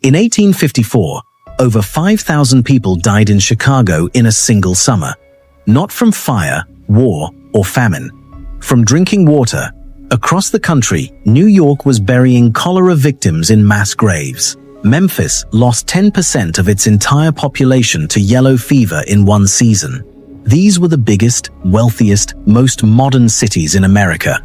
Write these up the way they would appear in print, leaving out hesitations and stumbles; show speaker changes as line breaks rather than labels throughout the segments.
In 1854, over 5,000 people died in Chicago in a single summer. Not from fire, war, or famine. From drinking water. Across the country, New York was burying cholera victims in mass graves. Memphis lost 10% of its entire population to yellow fever in one season. These were the biggest, wealthiest, most modern cities in America,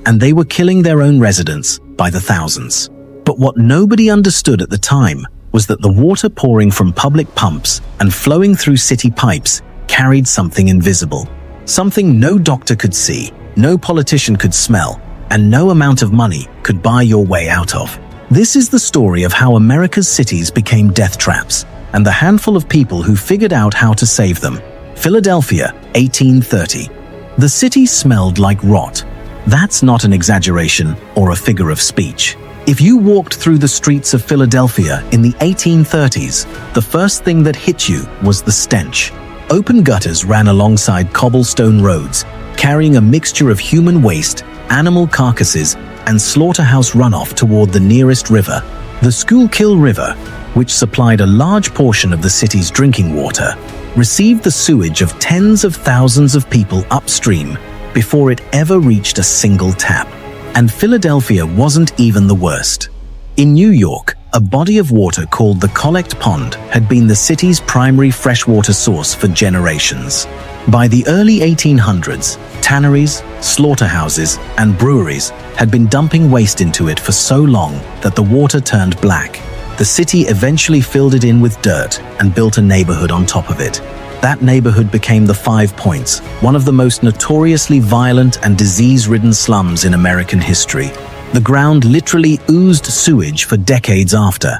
and they were killing their own residents by the thousands. But what nobody understood at the time was that the water pouring from public pumps and flowing through city pipes carried something invisible. Something no doctor could see, no politician could smell, and no amount of money could buy your way out of. This is the story of how America's cities became death traps, and the handful of people who figured out how to save them. Philadelphia, 1830. The city smelled like rot. That's not an exaggeration or a figure of speech. If you walked through the streets of Philadelphia in the 1830s, the first thing that hit you was the stench. Open gutters ran alongside cobblestone roads, carrying a mixture of human waste, animal carcasses, and slaughterhouse runoff toward the nearest river. The Schuylkill River, which supplied a large portion of the city's drinking water, received the sewage of tens of thousands of people upstream before it ever reached a single tap. And Philadelphia wasn't even the worst. In New York, a body of water called the Collect Pond had been the city's primary freshwater source for generations. By the early 1800s, tanneries, slaughterhouses, and breweries had been dumping waste into it for so long that the water turned black. The city eventually filled it in with dirt and built a neighborhood on top of it. That neighborhood became the 5 Points, one of the most notoriously violent and disease-ridden slums in American history. The ground literally oozed sewage for decades after.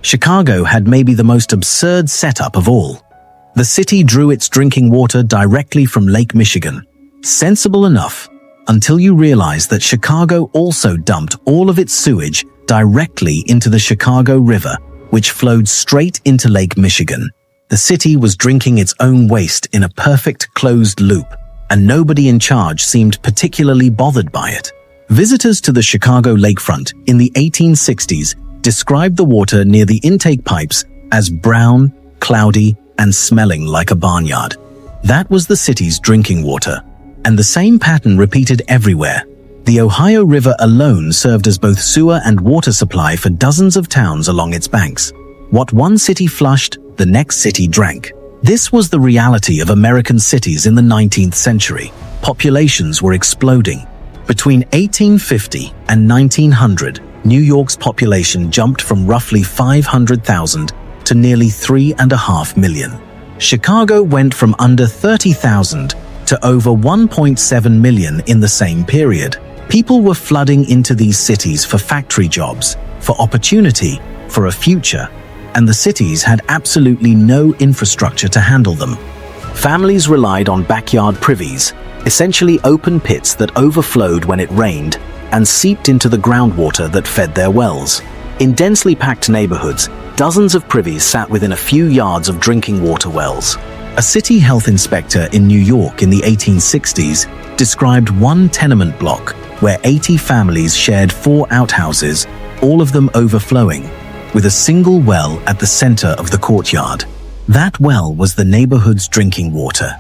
Chicago had maybe the most absurd setup of all. The city drew its drinking water directly from Lake Michigan. Sensible enough, until you realize that Chicago also dumped all of its sewage directly into the Chicago River, which flowed straight into Lake Michigan. The city was drinking its own waste in a perfect closed loop, and nobody in charge seemed particularly bothered by it. Visitors to the Chicago lakefront in the 1860s described the water near the intake pipes as brown, cloudy, and smelling like a barnyard. That was the city's drinking water, and the same pattern repeated everywhere. The Ohio River alone served as both sewer and water supply for dozens of towns along its banks. What one city flushed, the next city drank. This was the reality of American cities in the 19th century. Populations were exploding. Between 1850 and 1900, New York's population jumped from roughly 500,000 to nearly 3.5 million. Chicago went from under 30,000 to over 1.7 million in the same period. People were flooding into these cities for factory jobs, for opportunity, for a future, and the cities had absolutely no infrastructure to handle them. Families relied on backyard privies, essentially open pits that overflowed when it rained and seeped into the groundwater that fed their wells. In densely packed neighborhoods, dozens of privies sat within a few yards of drinking water wells. A city health inspector in New York in the 1860s described one tenement block where 80 families shared 4 outhouses, all of them overflowing, with a single well at the center of the courtyard. That well was the neighborhood's drinking water.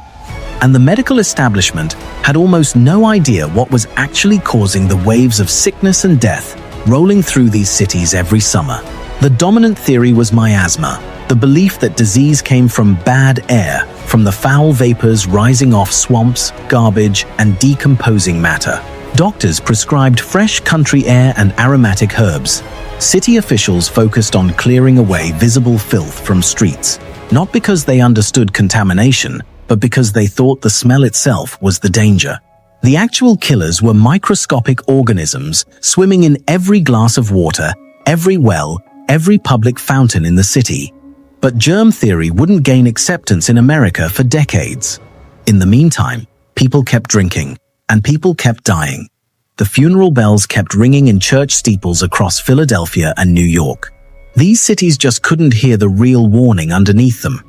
And the medical establishment had almost no idea what was actually causing the waves of sickness and death rolling through these cities every summer. The dominant theory was miasma, the belief that disease came from bad air, from the foul vapors rising off swamps, garbage, and decomposing matter. Doctors prescribed fresh country air and aromatic herbs. City officials focused on clearing away visible filth from streets, not because they understood contamination, but because they thought the smell itself was the danger. The actual killers were microscopic organisms swimming in every glass of water, every well, every public fountain in the city. But germ theory wouldn't gain acceptance in America for decades. In the meantime, people kept drinking, and people kept dying. The funeral bells kept ringing in church steeples across Philadelphia and New York. These cities just couldn't hear the real warning underneath them.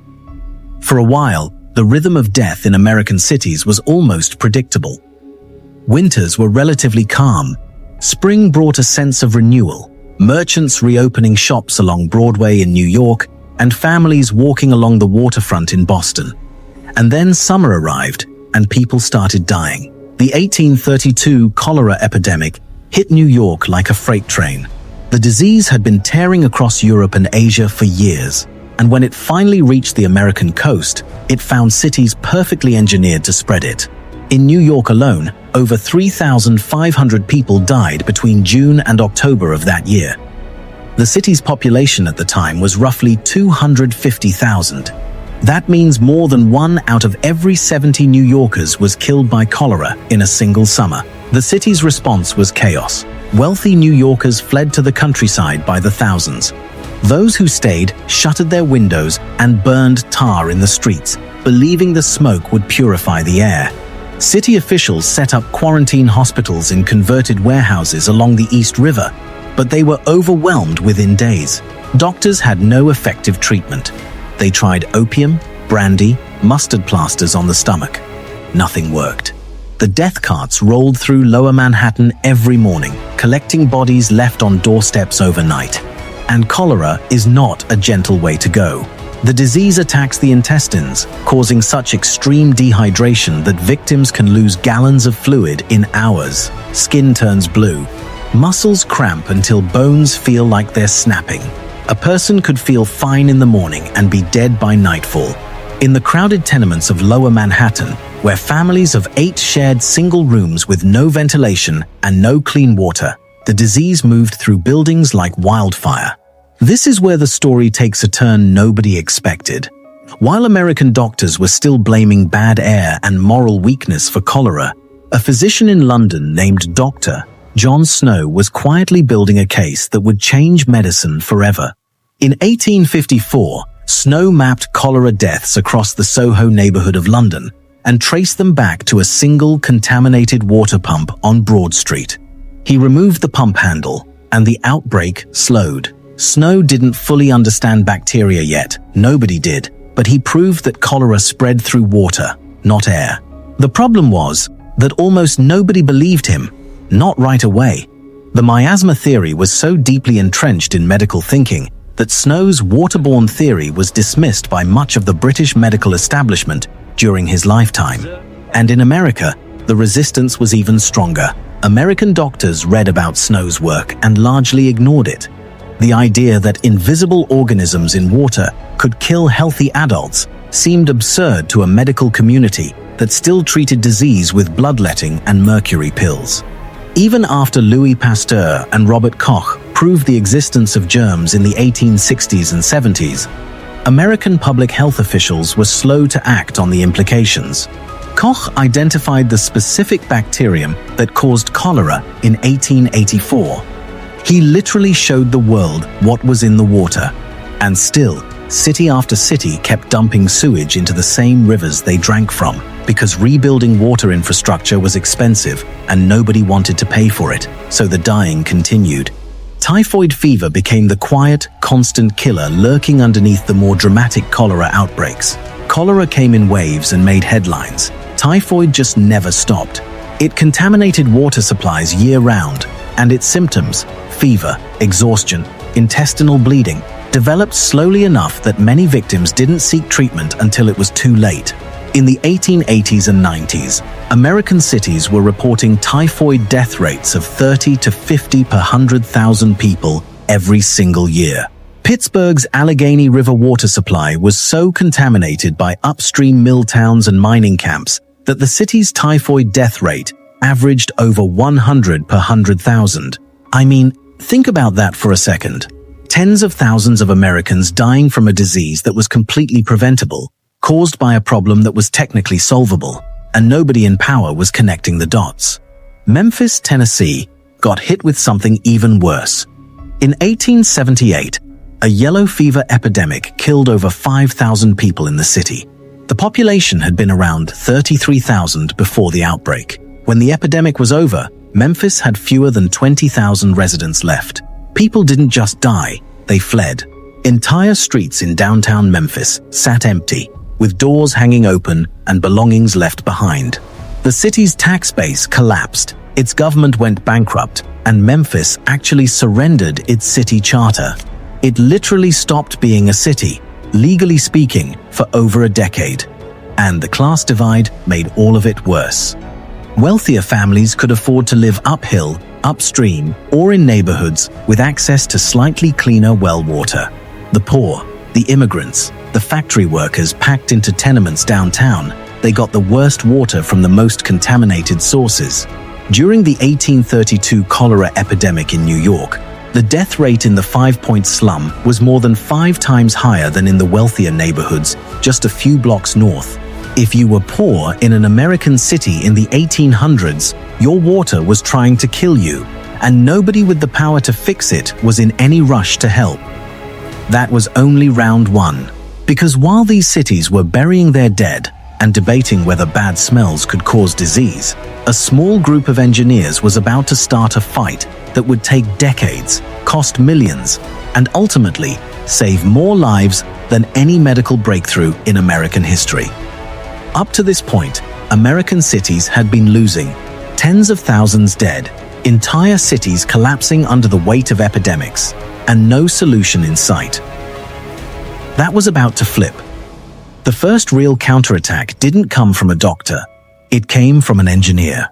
For a while, the rhythm of death in American cities was almost predictable. Winters were relatively calm. Spring brought a sense of renewal. merchants reopening shops along Broadway in New York, and families walking along the waterfront in Boston. And then summer arrived, and people started dying. The 1832 cholera epidemic hit New York like a freight train. The disease had been tearing across Europe and Asia for years, and when it finally reached the American coast, it found cities perfectly engineered to spread it. In New York alone, over 3,500 people died between June and October of that year. The city's population at the time was roughly 250,000. That means more than 1 out of every 70 New Yorkers was killed by cholera in a single summer. The city's response was chaos. Wealthy New Yorkers fled to the countryside by the thousands. Those who stayed shuttered their windows and burned tar in the streets, believing the smoke would purify the air. City officials set up quarantine hospitals in converted warehouses along the East River, but they were overwhelmed within days. Doctors had no effective treatment. They tried opium, brandy, mustard plasters on the stomach. Nothing worked. The death carts rolled through Lower Manhattan every morning, collecting bodies left on doorsteps overnight. And cholera is not a gentle way to go. The disease attacks the intestines, causing such extreme dehydration that victims can lose gallons of fluid in hours. Skin turns blue. Muscles cramp until bones feel like they're snapping. A person could feel fine in the morning and be dead by nightfall. In the crowded tenements of Lower Manhattan, where families of 8 shared single rooms with no ventilation and no clean water, the disease moved through buildings like wildfire. This is where the story takes a turn nobody expected. While American doctors were still blaming bad air and moral weakness for cholera, a physician in London named Dr. John Snow was quietly building a case that would change medicine forever. In 1854, Snow mapped cholera deaths across the Soho neighborhood of London and traced them back to a single contaminated water pump on Broad Street. He removed the pump handle, and the outbreak slowed. Snow didn't fully understand bacteria yet, nobody did, but he proved that cholera spread through water, not air. The problem was that almost nobody believed him, not right away. The miasma theory was so deeply entrenched in medical thinking that Snow's waterborne theory was dismissed by much of the British medical establishment during his lifetime. And in America, the resistance was even stronger. American doctors read about Snow's work and largely ignored it. The idea that invisible organisms in water could kill healthy adults seemed absurd to a medical community that still treated disease with bloodletting and mercury pills. Even after Louis Pasteur and Robert Koch proved the existence of germs in the 1860s and 70s, American public health officials were slow to act on the implications. Koch identified the specific bacterium that caused cholera in 1884. He literally showed the world what was in the water, and still, city after city kept dumping sewage into the same rivers they drank from, because rebuilding water infrastructure was expensive and nobody wanted to pay for it, so the dying continued. Typhoid fever became the quiet, constant killer lurking underneath the more dramatic cholera outbreaks. Cholera came in waves and made headlines. Typhoid just never stopped. It contaminated water supplies year-round, and its symptoms, fever, exhaustion, intestinal bleeding, developed slowly enough that many victims didn't seek treatment until it was too late. In the 1880s and 90s, American cities were reporting typhoid death rates of 30 to 50 per 100,000 people every single year. Pittsburgh's Allegheny River water supply was so contaminated by upstream mill towns and mining camps that the city's typhoid death rate averaged over 100 per 100,000. I mean, think about that for a second. Tens of thousands of Americans dying from a disease that was completely preventable, caused by a problem that was technically solvable, and nobody in power was connecting the dots. Memphis, Tennessee, got hit with something even worse. In 1878, a yellow fever epidemic killed over 5,000 people in the city. The population had been around 33,000 before the outbreak. When the epidemic was over, Memphis had fewer than 20,000 residents left. People didn't just die, they fled. Entire streets in downtown Memphis sat empty, with doors hanging open and belongings left behind. The city's tax base collapsed, its government went bankrupt, and Memphis actually surrendered its city charter. It literally stopped being a city, legally speaking, for over a decade. And the class divide made all of it worse. Wealthier families could afford to live uphill, upstream, or in neighborhoods with access to slightly cleaner well water. The poor, the immigrants, the factory workers packed into tenements downtown, they got the worst water from the most contaminated sources. During the 1832 cholera epidemic in New York, the death rate in the 5-point slum was more than 5 times higher than in the wealthier neighborhoods just a few blocks north. If you were poor in an American city in the 1800s, your water was trying to kill you, and nobody with the power to fix it was in any rush to help. That was only round one, because while these cities were burying their dead and debating whether bad smells could cause disease, a small group of engineers was about to start a fight that would take decades, cost millions, and ultimately save more lives than any medical breakthrough in American history. Up to this point, American cities had been losing tens of thousands dead, entire cities collapsing under the weight of epidemics, and no solution in sight. That was about to flip. The first real counterattack didn't come from a doctor. It came from an engineer.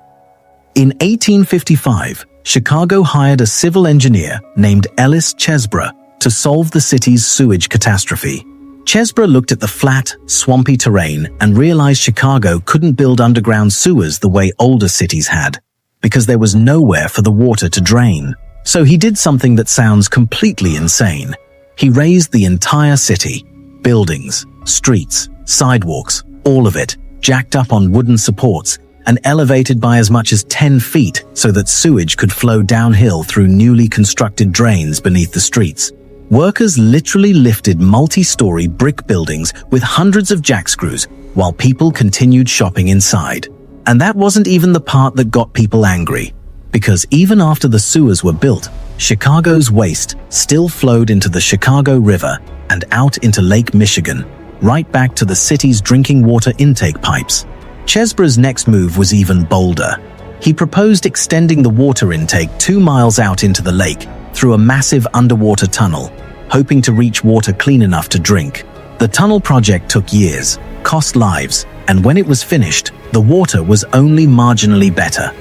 In 1855, Chicago hired a civil engineer named Ellis Chesbrough to solve the city's sewage catastrophe. Chesbrough looked at the flat, swampy terrain and realized Chicago couldn't build underground sewers the way older cities had, because there was nowhere for the water to drain. So he did something that sounds completely insane. He raised the entire city, buildings, streets, sidewalks, all of it, jacked up on wooden supports and elevated by as much as 10 feet so that sewage could flow downhill through newly constructed drains beneath the streets. Workers literally lifted multi-story brick buildings with hundreds of jack screws while people continued shopping inside. And that wasn't even the part that got people angry, because even after the sewers were built, Chicago's waste still flowed into the Chicago River and out into Lake Michigan, right back to the city's drinking water intake pipes. Chesbrough's next move was even bolder. He proposed extending the water intake 2 miles out into the lake through a massive underwater tunnel, hoping to reach water clean enough to drink. The tunnel project took years, cost lives, and when it was finished, the water was only marginally better.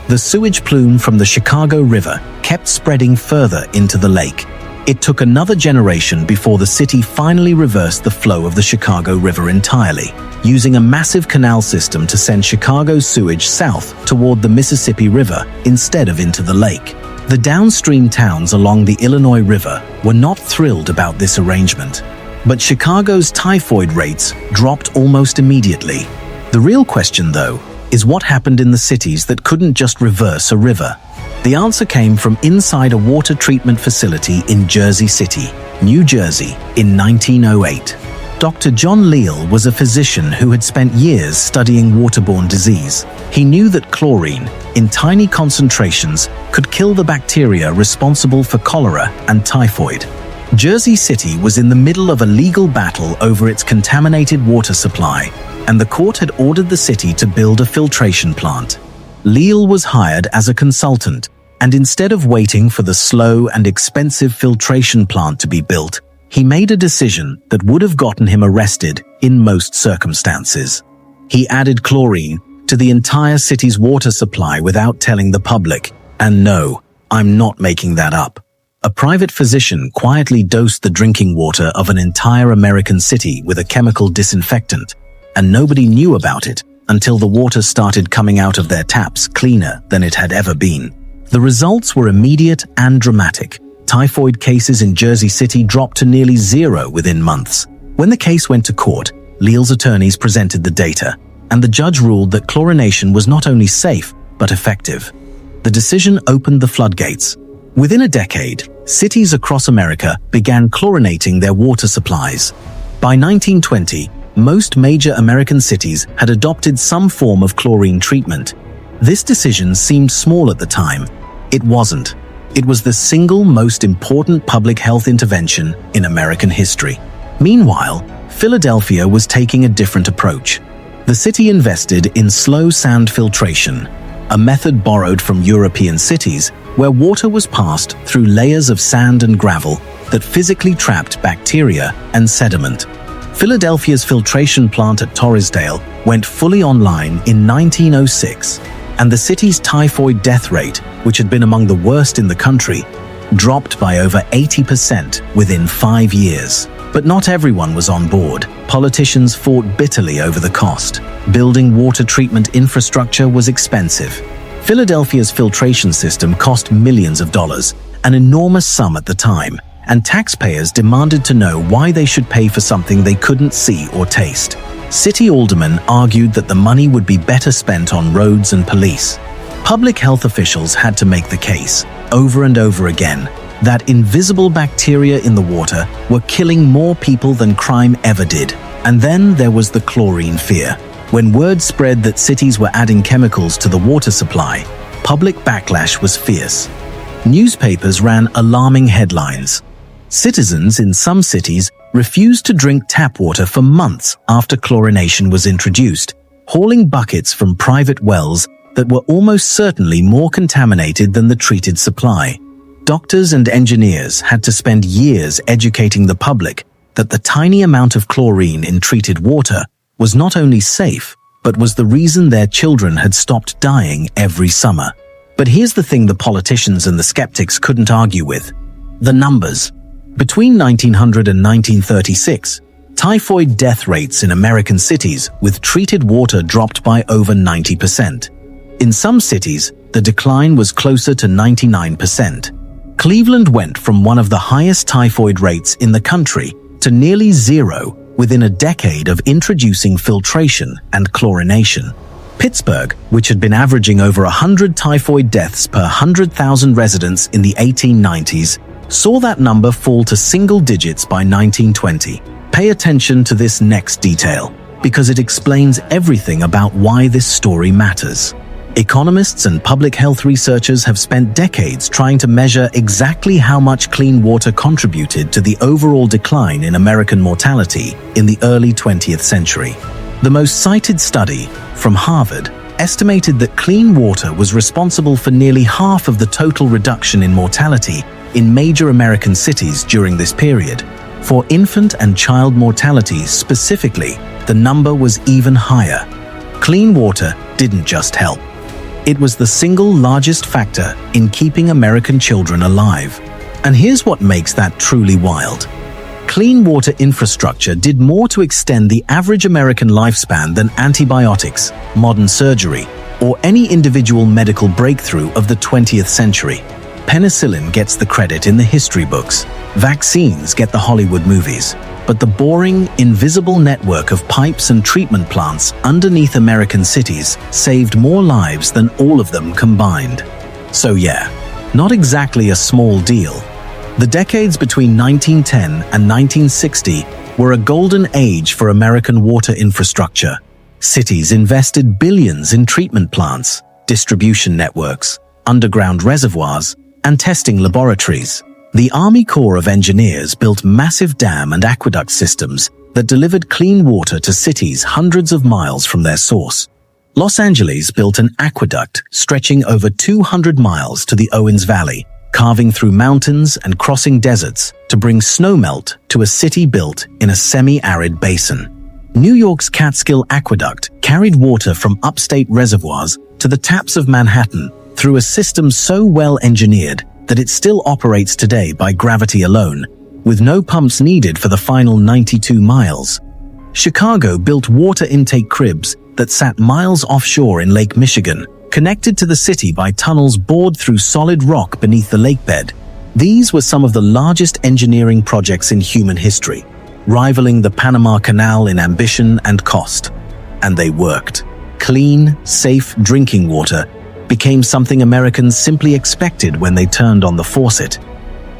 The sewage plume from the Chicago River kept spreading further into the lake. It took another generation before the city finally reversed the flow of the Chicago River entirely, using a massive canal system to send Chicago's sewage south toward the Mississippi River instead of into the lake. The downstream towns along the Illinois River were not thrilled about this arrangement, but Chicago's typhoid rates dropped almost immediately. The real question, though, is what happened in the cities that couldn't just reverse a river? The answer came from inside a water treatment facility in Jersey City, New Jersey, in 1908. Dr. John Leal was a physician who had spent years studying waterborne disease. He knew that chlorine, in tiny concentrations, could kill the bacteria responsible for cholera and typhoid. Jersey City was in the middle of a legal battle over its contaminated water supply, and the court had ordered the city to build a filtration plant. Leal was hired as a consultant, and instead of waiting for the slow and expensive filtration plant to be built, he made a decision that would have gotten him arrested in most circumstances. He added chlorine to the entire city's water supply without telling the public, and no, I'm not making that up. A private physician quietly dosed the drinking water of an entire American city with a chemical disinfectant, and nobody knew about it until the water started coming out of their taps cleaner than it had ever been. The results were immediate and dramatic. Typhoid cases in Jersey City dropped to nearly zero within months. When the case went to court, Leal's attorneys presented the data, and the judge ruled that chlorination was not only safe, but effective. The decision opened the floodgates. Within a decade, cities across America began chlorinating their water supplies. By 1920, most major American cities had adopted some form of chlorine treatment. This decision seemed small at the time. It wasn't. It was the single most important public health intervention in American history. Meanwhile, Philadelphia was taking a different approach. The city invested in slow sand filtration, a method borrowed from European cities where water was passed through layers of sand and gravel that physically trapped bacteria and sediment. Philadelphia's filtration plant at Torresdale went fully online in 1906, and the city's typhoid death rate, which had been among the worst in the country, dropped by over 80% within 5 years. But not everyone was on board. Politicians fought bitterly over the cost. Building water treatment infrastructure was expensive. Philadelphia's filtration system cost millions of dollars, an enormous sum at the time, and taxpayers demanded to know why they should pay for something they couldn't see or taste. City aldermen argued that the money would be better spent on roads and police. Public health officials had to make the case, over and over again, that invisible bacteria in the water were killing more people than crime ever did. And then there was the chlorine fear. When word spread that cities were adding chemicals to the water supply, public backlash was fierce. Newspapers ran alarming headlines. Citizens in some cities refused to drink tap water for months after chlorination was introduced, hauling buckets from private wells that were almost certainly more contaminated than the treated supply. Doctors and engineers had to spend years educating the public that the tiny amount of chlorine in treated water was not only safe, but was the reason their children had stopped dying every summer. But here's the thing the politicians and the skeptics couldn't argue with: the numbers. Between 1900 and 1936, typhoid death rates in American cities with treated water dropped by over 90%. In some cities, the decline was closer to 99%. Cleveland went from one of the highest typhoid rates in the country to nearly zero within a decade of introducing filtration and chlorination. Pittsburgh, which had been averaging over 100 typhoid deaths per 100,000 residents in the 1890s, saw that number fall to single digits by 1920. Pay attention to this next detail, because it explains everything about why this story matters. Economists and public health researchers have spent decades trying to measure exactly how much clean water contributed to the overall decline in American mortality in the early 20th century. The most cited study, from Harvard, estimated that clean water was responsible for nearly half of the total reduction in mortality in major American cities during this period. For infant and child mortality specifically, the number was even higher. Clean water didn't just help. It was the single largest factor in keeping American children alive. And here's what makes that truly wild. Clean water infrastructure did more to extend the average American lifespan than antibiotics, modern surgery, or any individual medical breakthrough of the 20th century. Penicillin gets the credit in the history books. Vaccines get the Hollywood movies. But the boring, invisible network of pipes and treatment plants underneath American cities saved more lives than all of them combined. So yeah, not exactly a small deal. The decades between 1910 and 1960 were a golden age for American water infrastructure. Cities invested billions in treatment plants, distribution networks, underground reservoirs, and testing laboratories. The Army Corps of Engineers built massive dam and aqueduct systems that delivered clean water to cities hundreds of miles from their source. Los Angeles built an aqueduct stretching over 200 miles to the Owens Valley, carving through mountains and crossing deserts to bring snowmelt to a city built in a semi-arid basin. New York's Catskill Aqueduct carried water from upstate reservoirs to the taps of Manhattan through a system so well engineered that it still operates today by gravity alone, with no pumps needed for the final 92 miles. Chicago built water intake cribs that sat miles offshore in Lake Michigan, connected to the city by tunnels bored through solid rock beneath the lakebed. These were some of the largest engineering projects in human history, rivaling the Panama Canal in ambition and cost. And they worked. Clean, safe drinking water became something Americans simply expected when they turned on the faucet.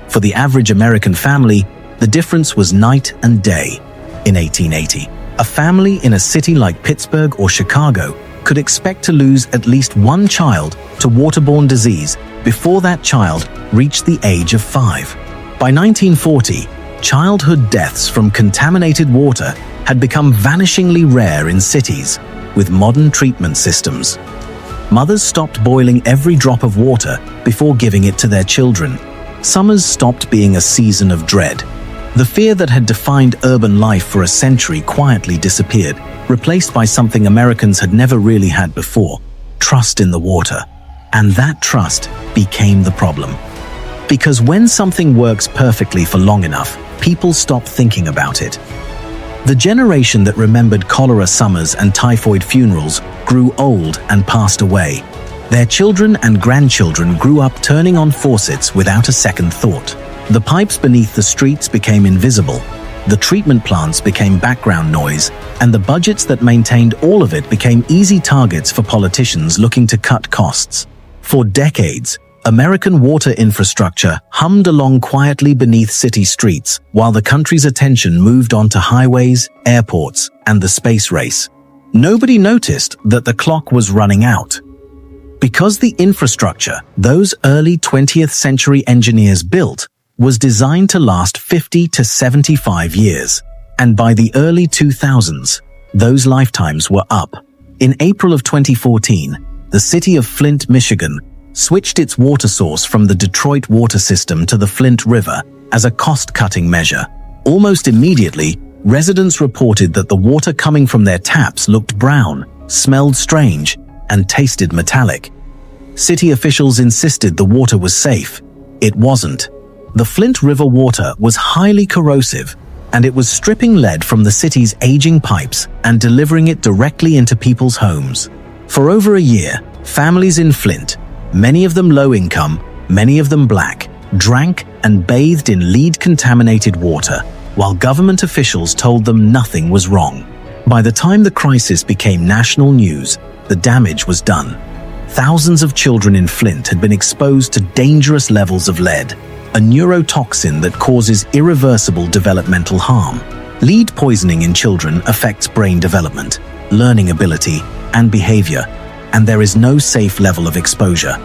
For the average American family, the difference was night and day. In 1880, a family in a city like Pittsburgh or Chicago could expect to lose at least one child to waterborne disease before that child reached the age of 5. By 1940, childhood deaths from contaminated water had become vanishingly rare in cities, with modern treatment systems. Mothers stopped boiling every drop of water before giving it to their children. Summers stopped being a season of dread. The fear that had defined urban life for a century quietly disappeared, replaced by something Americans had never really had before: trust in the water. And that trust became the problem. Because when something works perfectly for long enough, people stop thinking about it. The generation that remembered cholera summers and typhoid funerals grew old and passed away. Their children and grandchildren grew up turning on faucets without a second thought. The pipes beneath the streets became invisible, the treatment plants became background noise, and the budgets that maintained all of it became easy targets for politicians looking to cut costs. For decades, American water infrastructure hummed along quietly beneath city streets while the country's attention moved on to highways, airports, and the space race. Nobody noticed that the clock was running out. Because the infrastructure those early 20th century engineers built was designed to last 50 to 75 years, and by the early 2000s, those lifetimes were up. In April of 2014, the city of Flint, Michigan, switched its water source from the Detroit water system to the Flint River as a cost-cutting measure. Almost immediately, residents reported that the water coming from their taps looked brown, smelled strange, and tasted metallic. City officials insisted the water was safe. It wasn't. The Flint River water was highly corrosive, and it was stripping lead from the city's aging pipes and delivering it directly into people's homes. For over a year, families in Flint, many of them low income, many of them black, drank and bathed in lead-contaminated water, while government officials told them nothing was wrong. By the time the crisis became national news, the damage was done. Thousands of children in Flint had been exposed to dangerous levels of lead, a neurotoxin that causes irreversible developmental harm. Lead poisoning in children affects brain development, learning ability, and behavior, and there is no safe level of exposure.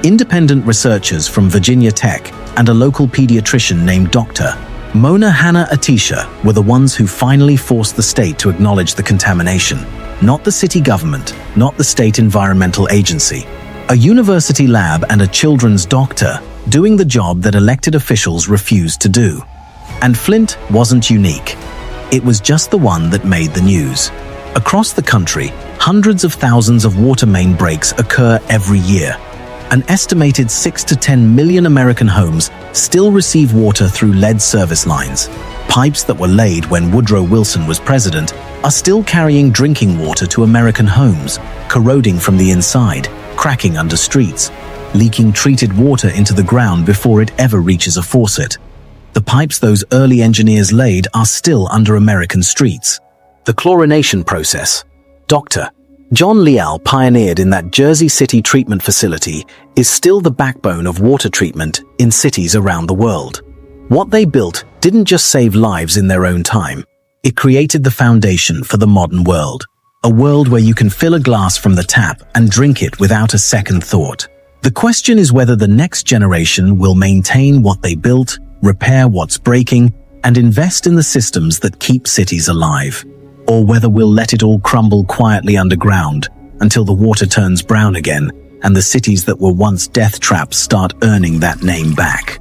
Independent researchers from Virginia Tech and a local pediatrician named Dr. Mona Hanna-Attisha were the ones who finally forced the state to acknowledge the contamination. Not the city government, not the state environmental agency. A university lab and a children's doctor doing the job that elected officials refused to do. And Flint wasn't unique. It was just the one that made the news. Across the country, hundreds of thousands of water main breaks occur every year. An estimated 6 to 10 million American homes still receive water through lead service lines. Pipes that were laid when Woodrow Wilson was president are still carrying drinking water to American homes, corroding from the inside, cracking under streets, leaking treated water into the ground before it ever reaches a faucet. The pipes those early engineers laid are still under American streets. The chlorination process, Dr. John Leal pioneered in that Jersey City treatment facility, is still the backbone of water treatment in cities around the world. What they built didn't just save lives in their own time. It created the foundation for the modern world, a world where you can fill a glass from the tap and drink it without a second thought. The question is whether the next generation will maintain what they built, repair what's breaking, and invest in the systems that keep cities alive, or whether we'll let it all crumble quietly underground until the water turns brown again and the cities that were once death traps start earning that name back.